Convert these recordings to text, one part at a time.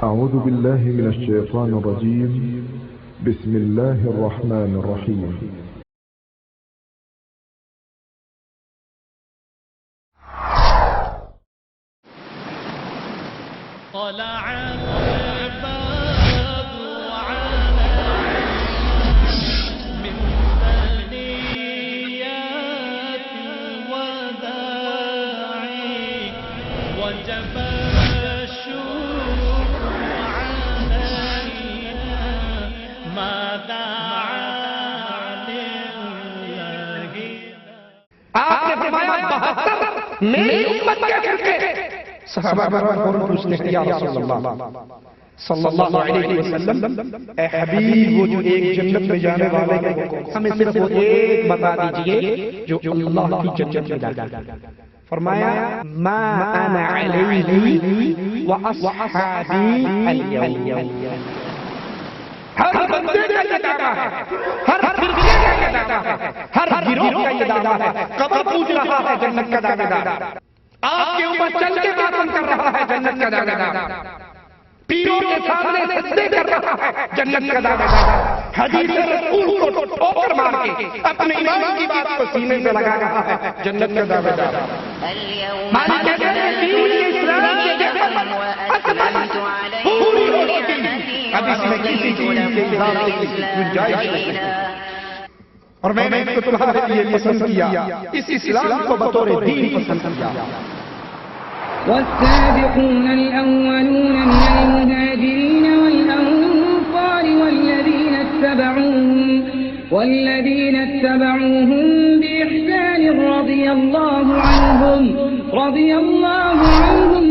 أعوذ بالله من الشيطان الرجيم. بسم الله الرحمن الرحيم. طلع الباب علينا من ثنيات الوداع وجب الشكر علينا ما دعا لله. آپ نے فرمایا 72 میری امت کیا کرتے ہیں؟ صحابہ فوراً پوچھتے ہیں یا رسول اللہ صلی اللہ علیہ وسلم، اے حبیب وہ جو ایک جنت میں جانے والے ہیں ہمیں صرف وہ ایک بتا دیجئے جو اللہ کی جنت میں جانے والے ہیں. فرمایا ما انا علیہ واصحابی اليوم. ہر بندے کا یہ دعویٰ ہے، ہر فرقے کا یہ دعویٰ ہے، ہر گروہ کا یہ دعویٰ ہے. قبر پوچھ رہا ہے جنت کا دعویٰ دار، آپ کے اوپر چل کے ماتم کر رہا ہے جنت کا دعویٰ دار، پیروں کے سامنے سجدے کر رہا ہے جنت کا دعویٰ دار، حدیث رسول کو ٹھوکر مار کے اپنے ایمان کی بات کو سینے سے لگا رہا ہے جنت کا دعویٰ دار. مالک کہتے ہیں دین اسلام کے جہاں اکمل پوری ہو چکی، اب اس میں کسی چیز کے اضافے کی گنجائش نہیں. اور میں نے اس کو تمہارے لیے پسند کیا، اس اسلام کو بطور دین پسند کیا. والسابقون الأولون من المهاجرين والأنصار والذين اتبعوهم بإحسان رضي الله عنهم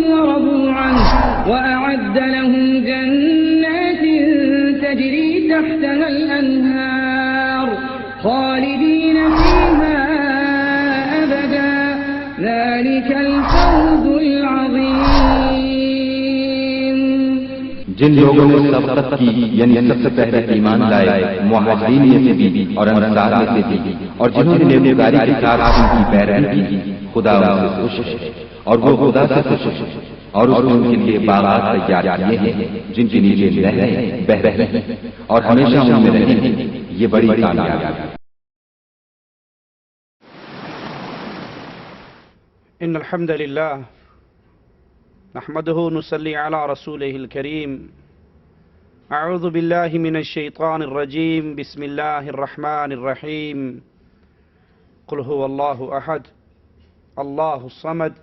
ورضوا عنه وأعد لهم جنات تجري تحتها الأنهار خالدين فيها أبدا ذلك الفوز العظيم. جن لوگوں نے سبقت کی یعنی سب سے پہلے ایمان لائے مہاجرین میں سے بھی اور انصار میں سے بھی، اور جنہوں نے نیکوکاری کے ساتھ ان کی پیروی کی، خدا ان سے خوش ہے اور وہ خدا سے خوش ہے، اور اس نے ان کے لیے باغات تیار کیے ہیں جن کے نیچے نہریں بہ رہی ہیں اور ہمیشہ ان میں رہیں گے. یہ بڑی کامیابی ہے. ان الحمد لله نحمده ونصلي على رسوله الكريم. اعوذ بالله من الشيطان الرجيم. بسم الله الرحمن الرحيم. قل هو الله احد الله الصمد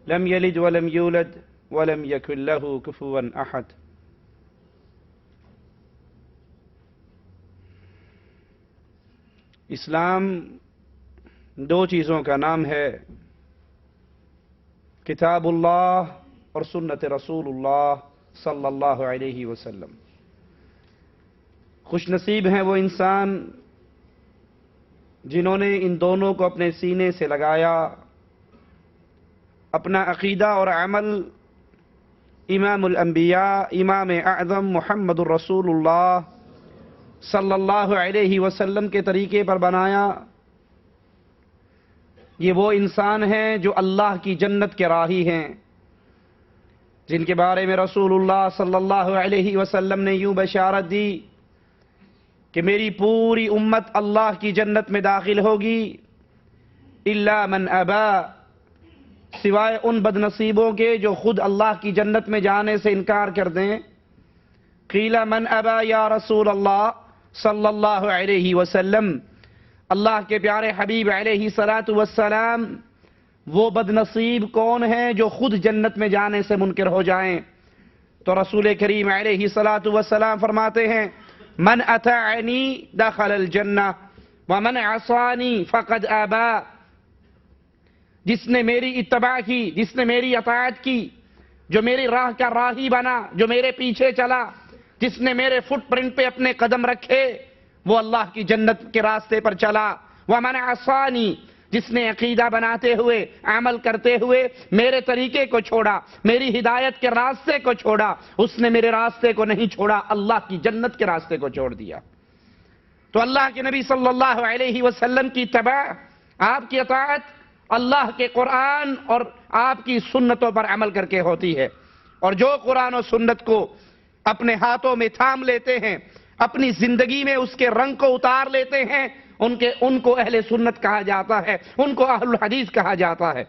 لم يلد ولم يولد ولم يكن له كفوا احد. اسلام دو چیزوں کا نام ہے، کتاب اللہ اور سنت رسول اللہ صلی اللہ علیہ وسلم. خوش نصیب ہیں وہ انسان جنہوں نے ان دونوں کو اپنے سینے سے لگایا، اپنا عقیدہ اور عمل امام الانبیاء امام اعظم محمد الرسول اللہ صلی اللہ علیہ وسلم کے طریقے پر بنایا. یہ وہ انسان ہیں جو اللہ کی جنت کے راہی ہیں، جن کے بارے میں رسول اللہ صلی اللہ علیہ وسلم نے یوں بشارت دی کہ میری پوری امت اللہ کی جنت میں داخل ہوگی الا من ابا، سوائے ان بد نصیبوں کے جو خود اللہ کی جنت میں جانے سے انکار کر دیں. قیل من ابا یا رسول اللہ صلی اللہ علیہ وسلم، اللہ کے پیارے حبیب علیہ الصلاۃ والسلام وہ بد نصیب کون ہیں جو خود جنت میں جانے سے منکر ہو جائیں؟ تو رسول کریم علیہ الصلاۃ والسلام فرماتے ہیں من اطاعنی دخل الجنہ ومن عصانی فقد ابا. جس نے میری اتباع کی، جس نے میری اطاعت کی، جو میری راہ کا راہی بنا، جو میرے پیچھے چلا، جس نے میرے فٹ پرنٹ پہ اپنے قدم رکھے، وہ اللہ کی جنت کے راستے پر چلا. ومن عصانی، جس نے عقیدہ بناتے ہوئے عمل کرتے ہوئے میرے طریقے کو چھوڑا، میری ہدایت کے راستے کو چھوڑا، اس نے میرے راستے کو نہیں چھوڑا، اللہ کی جنت کے راستے کو چھوڑ دیا. تو اللہ کے نبی صلی اللہ علیہ وسلم کی اتباع، آپ کی اطاعت اللہ کے قرآن اور آپ کی سنتوں پر عمل کر کے ہوتی ہے. اور جو قرآن و سنت کو اپنے ہاتھوں میں تھام لیتے ہیں، اپنی زندگی میں اس کے رنگ کو اتار لیتے ہیں، ان کو اہل سنت کہا جاتا ہے، ان کو اہل الحدیث کہا جاتا ہے۔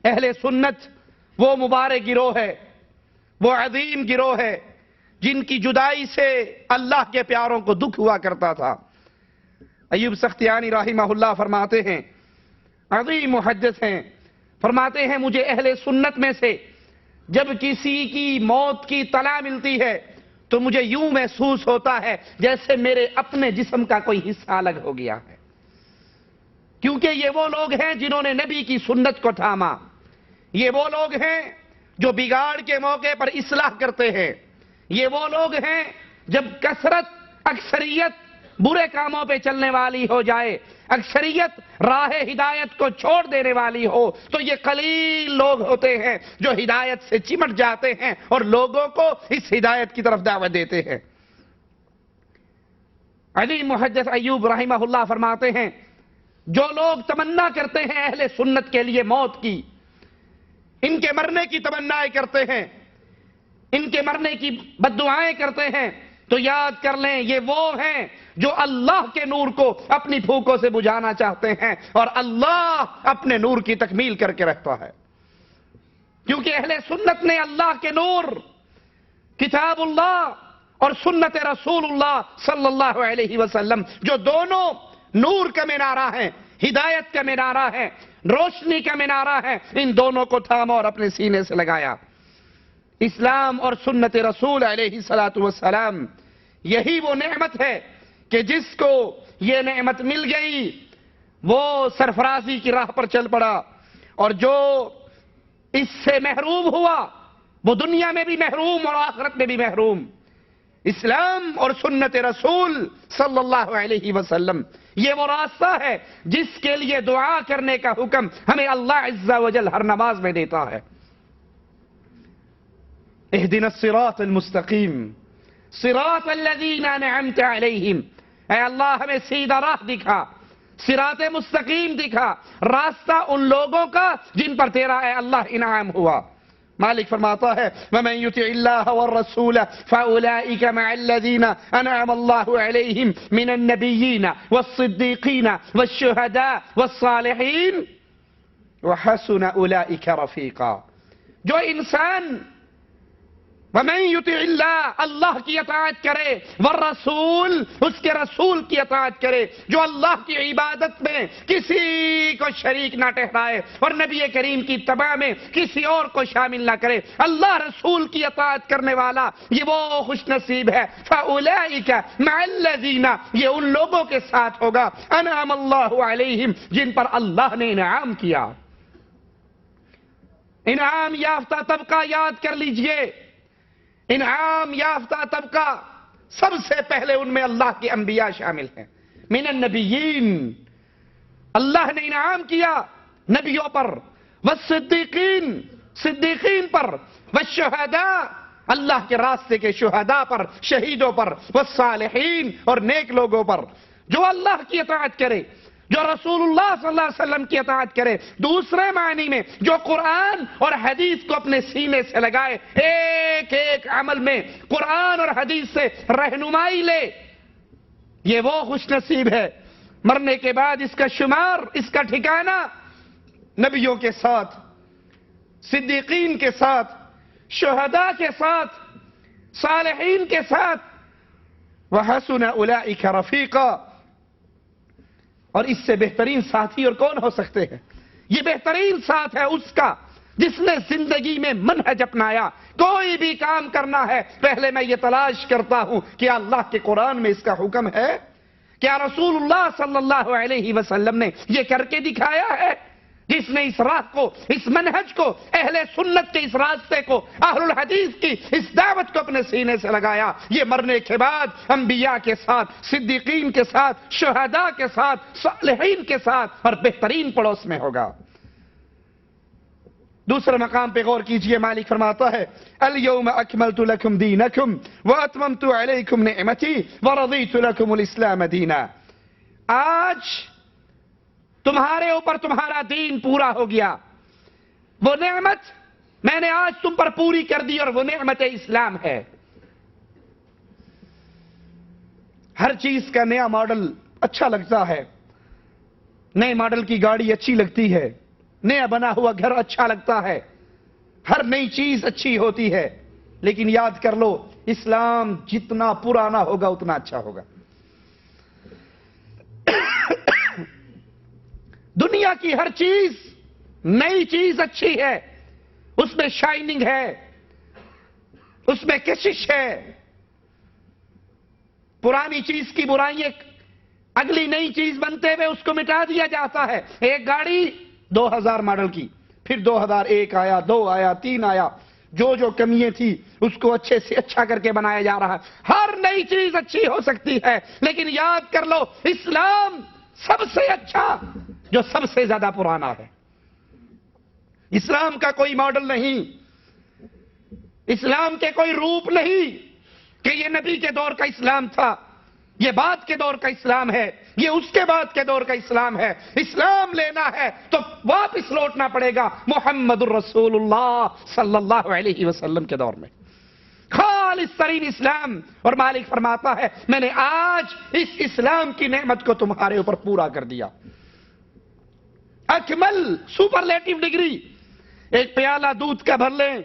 اہل سنت وہ مبارک گروہ ہے، وہ عظیم گروہ ہے جن کی جدائی سے اللہ کے پیاروں کو دکھ ہوا کرتا تھا۔ ایوب سختیانی رحمہ اللہ فرماتے ہیں، عظیم محدث ہیں، فرماتے ہیں مجھے اہل سنت میں سے جب کسی کی موت کی اطلاع ملتی ہے تو مجھے یوں محسوس ہوتا ہے جیسے میرے اپنے جسم کا کوئی حصہ الگ ہو گیا ہے، کیونکہ یہ وہ لوگ ہیں جنہوں نے نبی کی سنت کو تھاما، یہ وہ لوگ ہیں جو بگاڑ کے موقع پر اصلاح کرتے ہیں، یہ وہ لوگ ہیں جب اکثریت برے کاموں پہ چلنے والی ہو جائے، اکثریت راہ ہدایت کو چھوڑ دینے والی ہو تو یہ قلیل لوگ ہوتے ہیں جو ہدایت سے چمٹ جاتے ہیں اور لوگوں کو اس ہدایت کی طرف دعوت دیتے ہیں۔ علی محدث ایوب رحمہ اللہ فرماتے ہیں جو لوگ تمنا کرتے ہیں اہل سنت کے لیے موت کی، ان کے مرنے کی تمنائیں کرتے ہیں، ان کے مرنے کی بددعائیں کرتے ہیں، تو یاد کر لیں یہ وہ ہیں جو اللہ کے نور کو اپنی پھوکوں سے بجھانا چاہتے ہیں اور اللہ اپنے نور کی تکمیل کر کے رکھتا ہے، کیونکہ اہل سنت نے اللہ کے نور کتاب اللہ اور سنت رسول اللہ صلی اللہ علیہ وسلم جو دونوں نور کا منارہ ہے، ہدایت کا منارہ ہے، روشنی کا منارہ ہے، ان دونوں کو تھاما اور اپنے سینے سے لگایا۔ اسلام اور سنت رسول علیہ السلام یہی وہ نعمت ہے کہ جس کو یہ نعمت مل گئی وہ سرفرازی کی راہ پر چل پڑا، اور جو اس سے محروم ہوا وہ دنیا میں بھی محروم اور آخرت میں بھی محروم۔ اسلام اور سنت رسول صلی اللہ علیہ وسلم یہ وہ راستہ ہے جس کے لیے دعا کرنے کا حکم ہمیں اللہ عز و جل ہر نماز میں دیتا ہے۔ اہدنا الصراط المستقیم صراط الذین انعمت علیہم، اے اللہ ہمیں سیدھا راہ دکھا، صراط مستقیم دکھا، راستہ ان لوگوں کا جن پر تیرا اے اللہ انعام ہوا۔ مالک فرماتا ہے وَمَن يُطِعِ اللَّهَ وَالرَّسُولَ فَأُولَئِكَ مَعَ الَّذِينَ أَنْعَمَ اللَّهُ عَلَيْهِمْ مِنَ النَّبِيِّينَ وَالصِّدِّيقِينَ وَالشُّهَدَاءِ وَالصَّالِحِينَ وَحَسُنَ أُولَئِكَ رَفِيقًا۔ جو انسان وَمَن يُطِعِ اللَّهَ اللہ کی اطاعت کرے، والرسول اس کے رسول کی اطاعت کرے، جو اللہ کی عبادت میں کسی کو شریک نہ ٹھہرائے اور نبی کریم کی اتباع میں کسی اور کو شامل نہ کرے، اللہ رسول کی اطاعت کرنے والا یہ وہ خوش نصیب ہے۔ فَأُولَئِكَ مَعَ الَّذِينَ یہ ان لوگوں کے ساتھ ہوگا انعم اللہ علیہم جن پر اللہ نے انعام کیا۔ انعام یافتہ طبقہ یاد کر لیجئے، انعام یافتہ طبقہ سب سے پہلے ان میں اللہ کے انبیاء شامل ہیں۔ من النبیین اللہ نے انعام کیا نبیوں پر، والصدیقین صدیقین پر، والشہداء اللہ کے راستے کے شہداء پر، شہیدوں پر، والصالحین اور نیک لوگوں پر۔ جو اللہ کی اطاعت کرے، جو رسول اللہ صلی اللہ علیہ وسلم کی اطاعت کرے، دوسرے معنی میں جو قرآن اور حدیث کو اپنے سینے سے لگائے، ایک ایک عمل میں قرآن اور حدیث سے رہنمائی لے، یہ وہ خوش نصیب ہے۔ مرنے کے بعد اس کا شمار، اس کا ٹھکانہ نبیوں کے ساتھ، صدیقین کے ساتھ، شہداء کے ساتھ، صالحین کے ساتھ، وَحَسُنَ أُولَئِكَ رَفِيقًا۔ اور اس سے بہترین ساتھی اور کون ہو سکتے ہیں؟ یہ بہترین ساتھ ہے اس کا جس نے زندگی میں منہج اپنایا۔ کوئی بھی کام کرنا ہے پہلے میں یہ تلاش کرتا ہوں کہ اللہ کے قرآن میں اس کا حکم ہے، کیا رسول اللہ صلی اللہ علیہ وسلم نے یہ کر کے دکھایا ہے؟ جس نے اس راہ کو، اس منہج کو، اہل سنت کے اس راستے کو، اہل الحدیث کی اس دعوت کو اپنے سینے سے لگایا، یہ مرنے کے بعد انبیاء کے ساتھ، صدیقین کے ساتھ، شہداء کے ساتھ، صالحین کے ساتھ اور بہترین پڑوس میں ہوگا۔ دوسرے مقام پہ غور کیجئے، مالک فرماتا ہے اليوم اکملت لکم دینکم واتممت علیکم نعمتی ورضیت لکم الاسلام دینا۔ آج تمہارے اوپر تمہارا دین پورا ہو گیا۔ وہ نعمت میں نے آج تم پر پوری کر دی اور وہ نعمت اسلام ہے. ہر چیز کا نیا ماڈل اچھا لگتا ہے، نئے ماڈل کی گاڑی اچھی لگتی ہے، نیا بنا ہوا گھر اچھا لگتا ہے، ہر نئی چیز اچھی ہوتی ہے، لیکن یاد کر لو اسلام جتنا پرانا ہوگا اتنا اچھا ہوگا. دنیا کی ہر چیز، نئی چیز اچھی ہے، اس میں شائننگ ہے، اس میں کشش ہے. پرانی چیز کی برائی اگلی نئی چیز بنتے ہوئے اس کو مٹا دیا جاتا ہے. ایک گاڑی 2000 ماڈل کی، پھر 2001 آیا، 2 آیا، 3 آیا، جو کمیاں تھی اس کو اچھے سے اچھا کر کے بنایا جا رہا ہے. ہر نئی چیز اچھی ہو سکتی ہے، لیکن یاد کر لو اسلام سب سے اچھا جو سب سے زیادہ پرانا ہے. اسلام کا کوئی ماڈل نہیں، اسلام کے کوئی روپ نہیں کہ یہ نبی کے دور کا اسلام تھا، یہ بعد کے دور کا اسلام ہے، یہ اس کے بعد کے دور کا اسلام ہے. اسلام لینا ہے تو واپس لوٹنا پڑے گا محمد الرسول اللہ صلی اللہ علیہ وسلم کے دور میں. خالص ترین اسلام. اور مالک فرماتا ہے میں نے آج اس اسلام کی نعمت کو تمہارے اوپر پورا کر دیا. اکمل سپرلیٹو ڈگری. ایک پیالہ دودھ کا بھر لیں،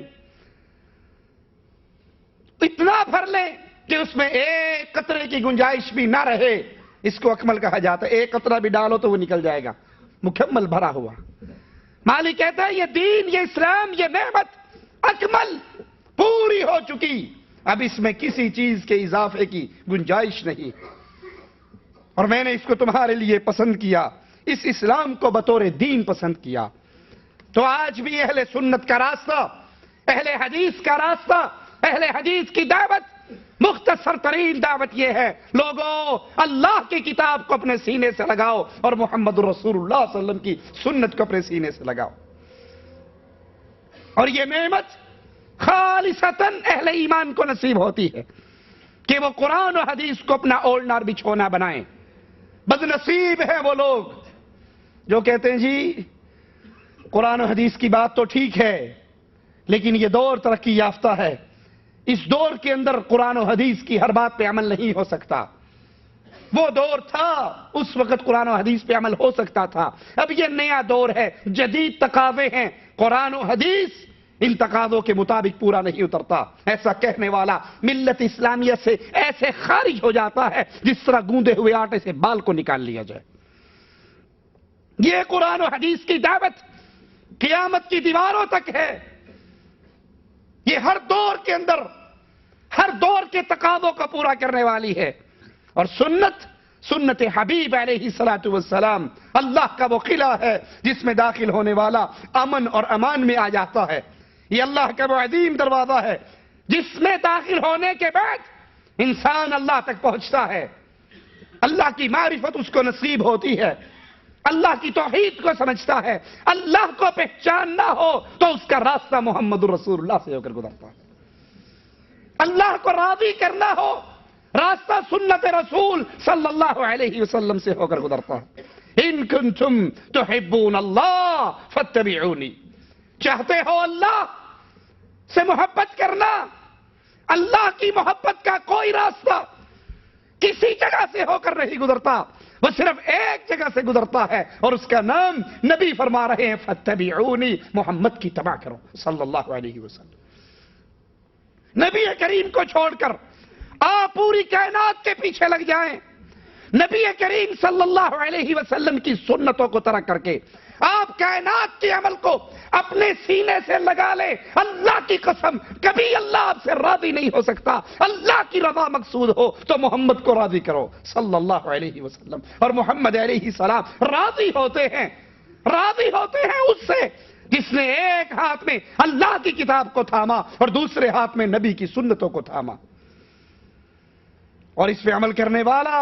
اتنا بھر لیں کہ اس میں ایک قطرے کی گنجائش بھی نہ رہے، اس کو اکمل کہا جاتا ہے. ایک قطرہ بھی ڈالو تو وہ نکل جائے گا، مکمل بھرا ہوا. مالک کہتا ہے یہ دین، یہ اسلام، یہ نعمت اکمل پوری ہو چکی، اب اس میں کسی چیز کے اضافے کی گنجائش نہیں. اور میں نے اس کو تمہارے لیے پسند کیا، اس اسلام کو بطور دین پسند کیا. تو آج بھی اہل سنت کا راستہ، اہل حدیث کا راستہ، اہل حدیث کی دعوت، مختصر ترین دعوت یہ ہے لوگوں اللہ کی کتاب کو اپنے سینے سے لگاؤ اور محمد رسول اللہ صلی اللہ علیہ وسلم کی سنت کو اپنے سینے سے لگاؤ. اور یہ نعمت خالصتاً اہل ایمان کو نصیب ہوتی ہے کہ وہ قرآن و حدیث کو اپنا اولنا اور بچھونا بنائیں. بد نصیب ہیں وہ لوگ جو کہتے ہیں جی قرآن و حدیث کی بات تو ٹھیک ہے لیکن یہ دور ترقی یافتہ ہے، اس دور کے اندر قرآن و حدیث کی ہر بات پہ عمل نہیں ہو سکتا. وہ دور تھا اس وقت قرآن و حدیث پہ عمل ہو سکتا تھا، اب یہ نیا دور ہے، جدید تقاضے ہیں، قرآن و حدیث ان تقاضوں کے مطابق پورا نہیں اترتا. ایسا کہنے والا ملت اسلامیہ سے ایسے خارج ہو جاتا ہے جس طرح گوندے ہوئے آٹے سے بال کو نکال لیا جائے. یہ قرآن و حدیث کی دعوت قیامت کی دیواروں تک ہے. یہ ہر دور کے اندر ہر دور کے تقاضوں کو پورا کرنے والی ہے. اور سنت حبیب علیہ الصلوۃ والسلام اللہ کا وہ قلعہ ہے جس میں داخل ہونے والا امن اور امان میں آ جاتا ہے. یہ اللہ کا وہ عظیم دروازہ ہے جس میں داخل ہونے کے بعد انسان اللہ تک پہنچتا ہے، اللہ کی معرفت اس کو نصیب ہوتی ہے، اللہ کی توحید کو سمجھتا ہے. اللہ کو پہچاننا ہو تو اس کا راستہ محمد رسول اللہ سے ہو کر گزرتا ہے. اللہ کو راضی کرنا ہو راستہ سنت رسول صلی اللہ علیہ وسلم سے ہو کر گزرتا ہے. ان کنتم تحبون اللہ فاتبعونی. چاہتے ہو اللہ سے محبت کرنا، اللہ کی محبت کا کوئی راستہ کسی جگہ سے ہو کر نہیں گزرتا، وہ صرف ایک جگہ سے گزرتا ہے اور اس کا نام نبی فرما رہے ہیں فاتبعونی، محمد کی اتباع کرو صلی اللہ علیہ وسلم. نبی کریم کو چھوڑ کر آپ پوری کائنات کے پیچھے لگ جائیں. نبی کریم صلی اللہ علیہ وسلم کی سنتوں کو ترک کر کے آپ کائنات کے عمل کو اپنے سینے سے لگا لیں، اللہ کی قسم کبھی اللہ آپ سے راضی نہیں ہو سکتا. اللہ کی رضا مقصود ہو تو محمد کو راضی کرو صلی اللہ علیہ وسلم. اور محمد علیہ السلام راضی ہوتے ہیں اس سے جس نے ایک ہاتھ میں اللہ کی کتاب کو تھاما اور دوسرے ہاتھ میں نبی کی سنتوں کو تھاما، اور اس پہ عمل کرنے والا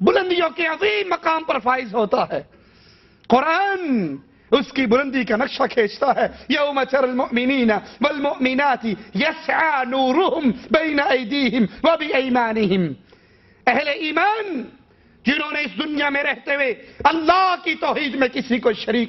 بلندیوں کے عظیم مقام پر فائز ہوتا ہے. قرآن اس کی بلندی کا نقشہ کھینچتا ہے. یوم تری المؤمنین والمؤمنات یسعی نورہم بین ایدیہم وبایمانہم. اہل ایمان جنہوں نے اس دنیا میں رہتے ہوئے اللہ کی توحید میں کسی کو شریک